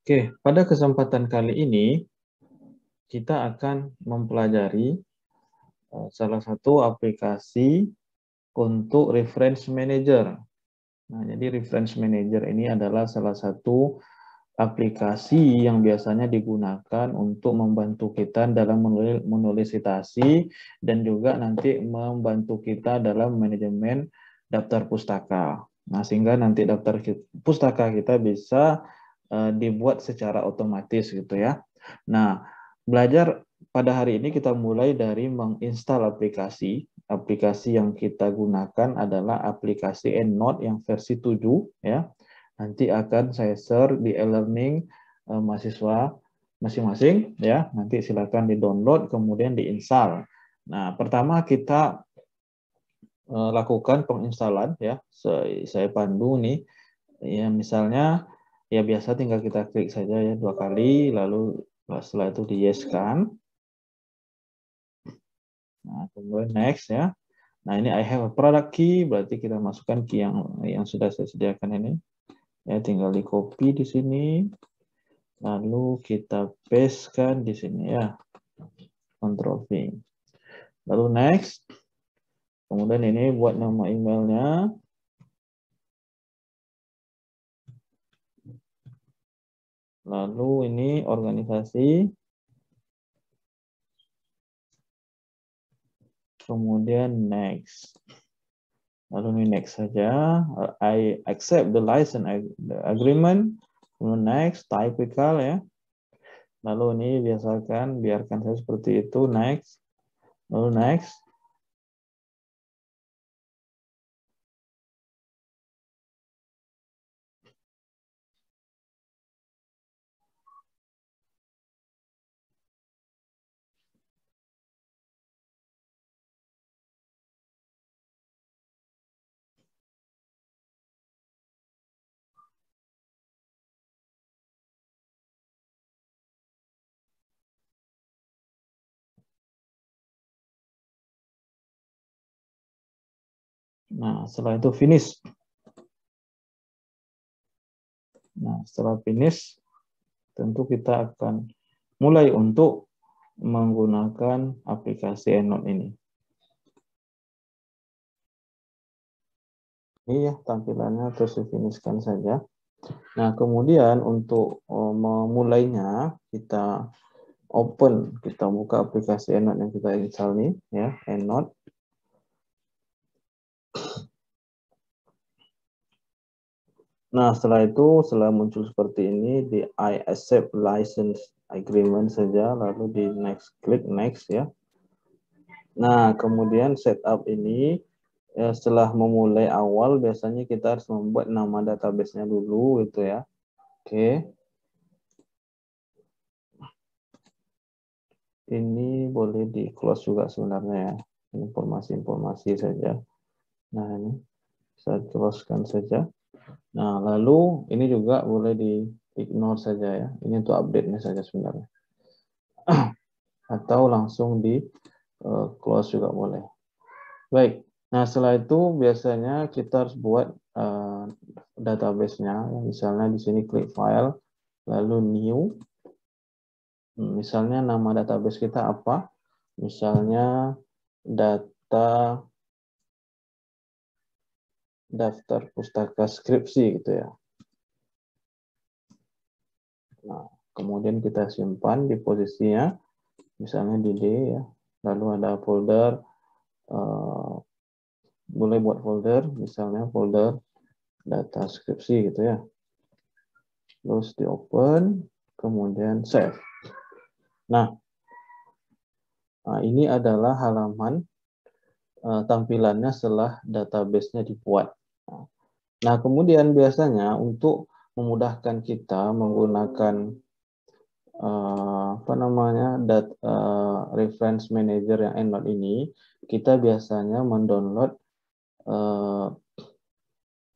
Oke, pada kesempatan kali ini kita akan mempelajari salah satu aplikasi untuk reference manager. Nah, jadi reference manager ini adalah salah satu aplikasi yang biasanya digunakan untuk membantu kita dalam menulis citasi dan juga nanti membantu kita dalam manajemen daftar pustaka. Nah, sehingga nanti daftar pustaka kita bisa dibuat secara otomatis gitu ya. Nah, belajar pada hari ini kita mulai dari menginstal aplikasi. Aplikasi yang kita gunakan adalah aplikasi EndNote yang versi 7 ya. Nanti akan saya share di e-learning mahasiswa masing-masing ya. Nanti silakan di-download kemudian diinstal. Nah, pertama kita lakukan penginstalan ya. Saya pandu nih. Ya, misalnya ya biasa tinggal kita klik saja ya 2 kali lalu setelah itu di yes-kan. Nah, kemudian next ya. Nah, ini I have a product key, berarti kita masukkan key yang sudah saya sediakan ini. Ya, tinggal di copy di sini. Lalu kita pastekan di sini ya. Ctrl V. Lalu next. Kemudian ini buat nama emailnya. Lalu ini organisasi. Kemudian next. Lalu ini next saja. I accept the license agreement. Kemudian next, typical ya. Lalu ini biasakan, biarkan saya seperti itu. Next. Lalu next. Nah, setelah itu finish. Nah, setelah finish, tentu kita akan mulai untuk menggunakan aplikasi EndNote ini. Ini ya tampilannya, terus di-finishkan saja. Nah, kemudian untuk memulainya, kita open, kita buka aplikasi EndNote yang kita install nih, ya, EndNote. Nah, setelah itu, setelah muncul seperti ini, di I accept license agreement saja, lalu di next, klik next ya. Nah, kemudian setup ini, ya, setelah memulai awal, biasanya kita harus membuat nama database-nya dulu, gitu ya. Oke. Ini boleh di close juga sebenarnya ya. Informasi-informasi saja. Nah, ini saya close-kan saja. Nah, lalu ini juga boleh di ignore saja ya. Ini untuk update-nya saja sebenarnya. Atau langsung di close juga boleh. Baik. Nah, setelah itu biasanya kita harus buat database-nya. Misalnya di sini klik file, lalu new. Misalnya nama database kita apa? Misalnya data daftar pustaka skripsi gitu ya. Nah, kemudian kita simpan di posisinya, misalnya di D ya. Lalu ada folder, boleh buat folder, misalnya folder data skripsi gitu ya. Terus di open, kemudian save. Nah, ini adalah halaman tampilannya setelah database-nya dibuat. Nah, kemudian biasanya untuk memudahkan kita menggunakan reference manager yang EndNote ini, kita biasanya mendownload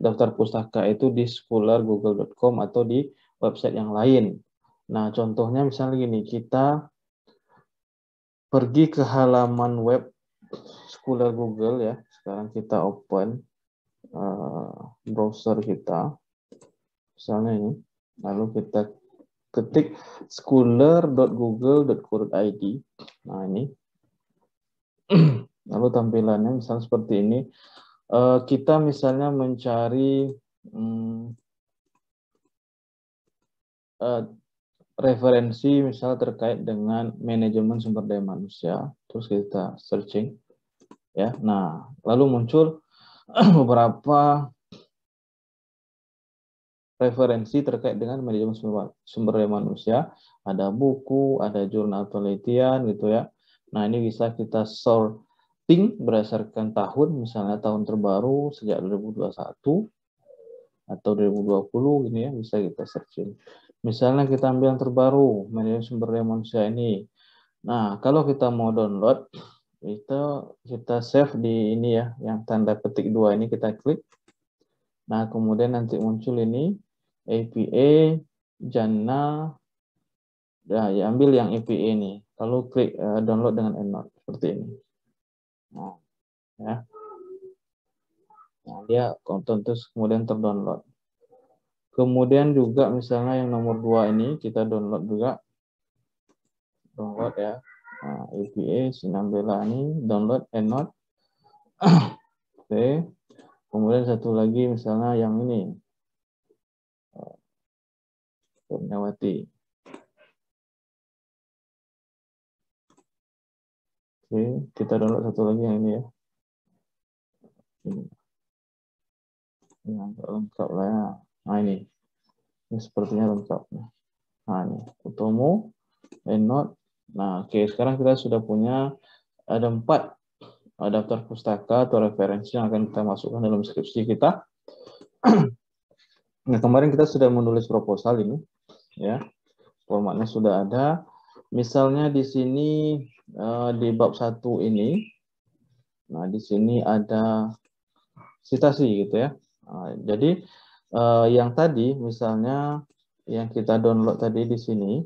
daftar pustaka itu di scholargoogle.com atau di website yang lain. Nah, contohnya misalnya gini, kita pergi ke halaman web Scholar Google ya. Sekarang kita open browser kita, misalnya ini, lalu kita ketik schooler.google.co.id. Nah, ini. Lalu tampilannya misalnya seperti ini. Kita misalnya mencari referensi misalnya terkait dengan manajemen sumber daya manusia. Terus kita searching. Ya, nah, lalu muncul beberapa referensi terkait dengan manajemen sumber daya manusia, ada buku, ada jurnal penelitian gitu ya. Nah, ini bisa kita sorting berdasarkan tahun, misalnya tahun terbaru sejak 2021 atau 2020 gini ya, bisa kita searching. Misalnya kita ambil yang terbaru, manajemen sumber daya manusia ini. Nah, kalau kita mau download, itu kita save di ini ya, yang tanda petik 2 ini kita klik. Nah, kemudian nanti muncul ini APA, Jannah, ya ambil yang APA ini. Lalu klik download dengan EndNote seperti ini. Nah, ya. Nah, dia terus kemudian terdownload. Kemudian juga misalnya yang nomor 2 ini kita download juga. Download ya. Nah, APA, Sinambela ini download EndNote. Oke. Kemudian satu lagi misalnya yang ini. Kurniawati. Oke, kita download satu lagi yang ini ya. Ini. Yang lengkap lah ya. Nah, ini sepertinya lengkap. Nah, ini Utomo, EndNote. Nah, oke, sekarang kita sudah punya ada 4 daftar pustaka atau referensi yang akan kita masukkan dalam skripsi kita. Nah, kemarin kita sudah menulis proposal ini, ya. Formatnya sudah ada. Misalnya di sini di bab 1 ini, nah di sini ada citasi gitu ya. Nah, jadi yang tadi misalnya yang kita download tadi di sini,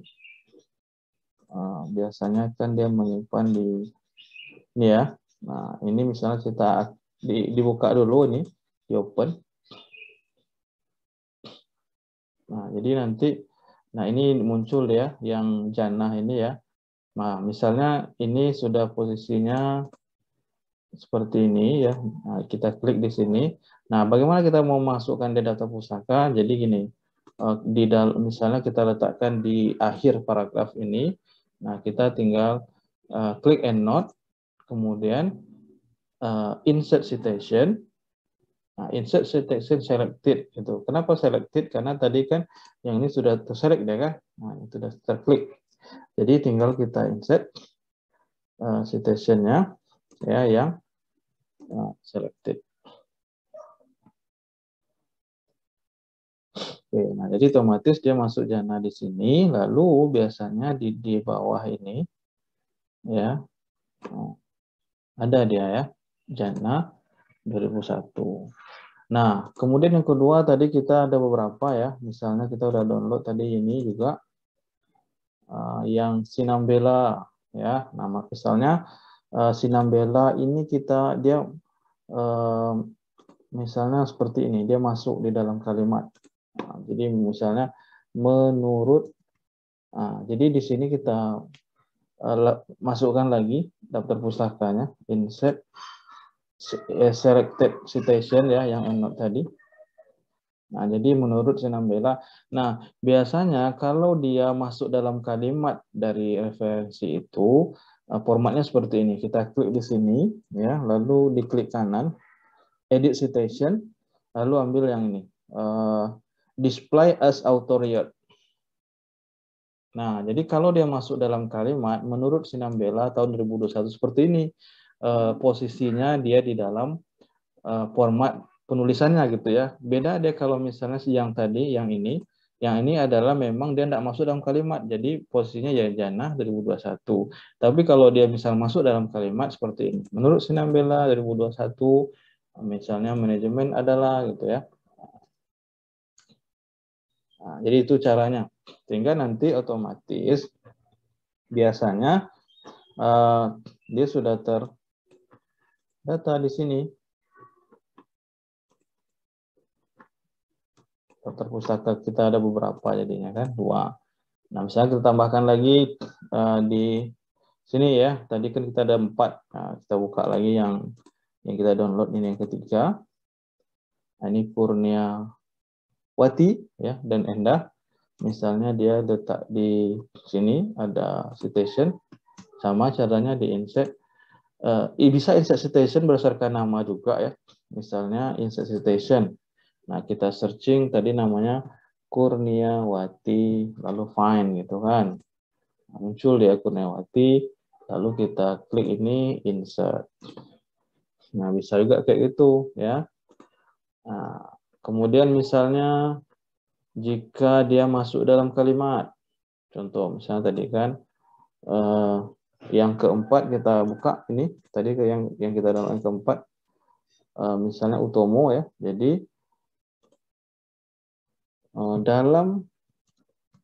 biasanya kan dia menyimpan di ini ya. Nah, ini misalnya kita dibuka dulu ini, di open. Nah, jadi nanti, nah ini muncul ya, yang Jannah ini ya. Nah, misalnya ini sudah posisinya seperti ini ya. Nah, kita klik di sini. Nah, bagaimana kita mau masukkan di data pustaka? Jadi gini, misalnya kita letakkan di akhir paragraf ini. Nah, kita tinggal klik EndNote, kemudian insert citation. Nah, insert citation selected itu. Kenapa selected? Karena tadi kan yang ini sudah terselect ya kan? Nah, itu sudah terklik. Jadi tinggal kita insert citation-nya ya yang selected. Oke, nah jadi otomatis dia masuk Jannah di sini, lalu biasanya di bawah ini ya. Ada dia ya, Jannah 2001. Nah, kemudian yang kedua tadi kita ada beberapa ya, misalnya kita udah download tadi ini juga yang Sinambela ya, nama misalnya Sinambela ini dia misalnya seperti ini, dia masuk di dalam kalimat. Nah, jadi misalnya menurut, jadi di sini kita masukkan lagi daftar pustakanya, insert selected citation ya, yang EndNote tadi. Nah, jadi menurut Sinambela. Nah, biasanya kalau dia masuk dalam kalimat dari referensi itu, formatnya seperti ini. Kita klik di sini, ya, lalu diklik kanan, edit citation, lalu ambil yang ini, display as author. Nah, jadi kalau dia masuk dalam kalimat, menurut Sinambela tahun 2021 seperti ini, posisinya dia di dalam format penulisannya gitu ya. Beda dia kalau misalnya yang tadi, yang ini adalah memang dia tidak masuk dalam kalimat. Jadi posisinya ya Jannah 2021. Tapi kalau dia misal masuk dalam kalimat seperti ini. Menurut Sinambela 2021, misalnya manajemen adalah gitu ya. Nah, jadi itu caranya. Sehingga nanti otomatis biasanya dia sudah terdata di sini. Daftar pustaka kita ada beberapa jadinya kan, 2. Nah, misalnya kita tambahkan lagi di sini ya. Tadi kan kita ada 4. Nah, kita buka lagi yang kita download ini yang ketiga. Nah, ini Kurniawati ya dan Endah. Misalnya dia letak di sini ada citation, sama caranya di insert. Bisa insert citation berdasarkan nama juga ya. Misalnya insert citation. Nah, kita searching tadi namanya Kurniawati, lalu find gitu kan. Muncul dia Kurniawati, lalu kita klik ini insert. Nah, bisa juga kayak gitu ya. Nah, kemudian misalnya jika dia masuk dalam kalimat, contoh misalnya tadi kan yang keempat kita buka ini tadi yang kita download yang keempat, misalnya Utomo ya. Jadi dalam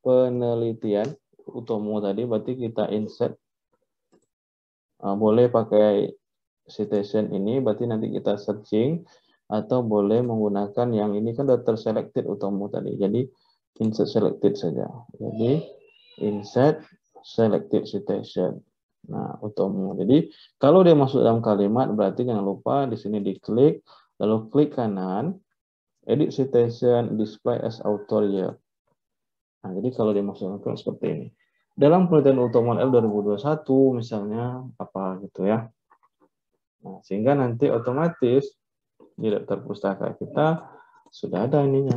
penelitian Utomo tadi berarti kita insert, boleh pakai citation ini, berarti nanti kita searching, atau boleh menggunakan yang ini kan udah terselected Utomo tadi. Jadi insert selected saja. Jadi insert selected citation. Nah, Utomo. Jadi kalau dia masuk dalam kalimat berarti jangan lupa di sini diklik, lalu klik kanan, edit citation, display as author here. Nah, jadi kalau dia masuk dalam kalimat seperti ini. Dalam penelitian Utomo L 2021 misalnya apa gitu ya. Nah, sehingga nanti otomatis di daftar pustaka kita sudah ada ininya.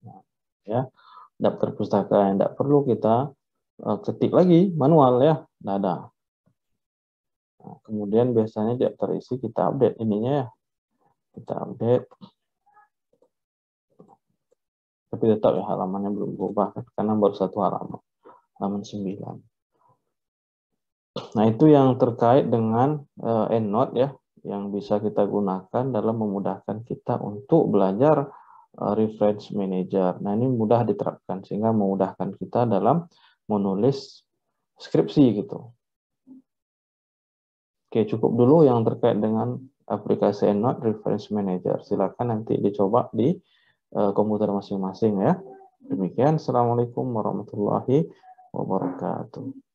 Nah, ya, daftar pustaka yang tidak perlu kita ketik lagi manual ya, tidak ada. Nah, kemudian biasanya di daftar isi kita update ininya ya, kita update. Tapi tetap ya halamannya belum berubah karena baru satu halaman 9. Nah, itu yang terkait dengan EndNote ya, yang bisa kita gunakan dalam memudahkan kita untuk belajar reference manager. Nah, ini mudah diterapkan sehingga memudahkan kita dalam menulis skripsi gitu. Oke, cukup dulu yang terkait dengan aplikasi EndNote Reference Manager. Silakan nanti dicoba di komputer masing-masing ya. Demikian, Assalamualaikum warahmatullahi wabarakatuh.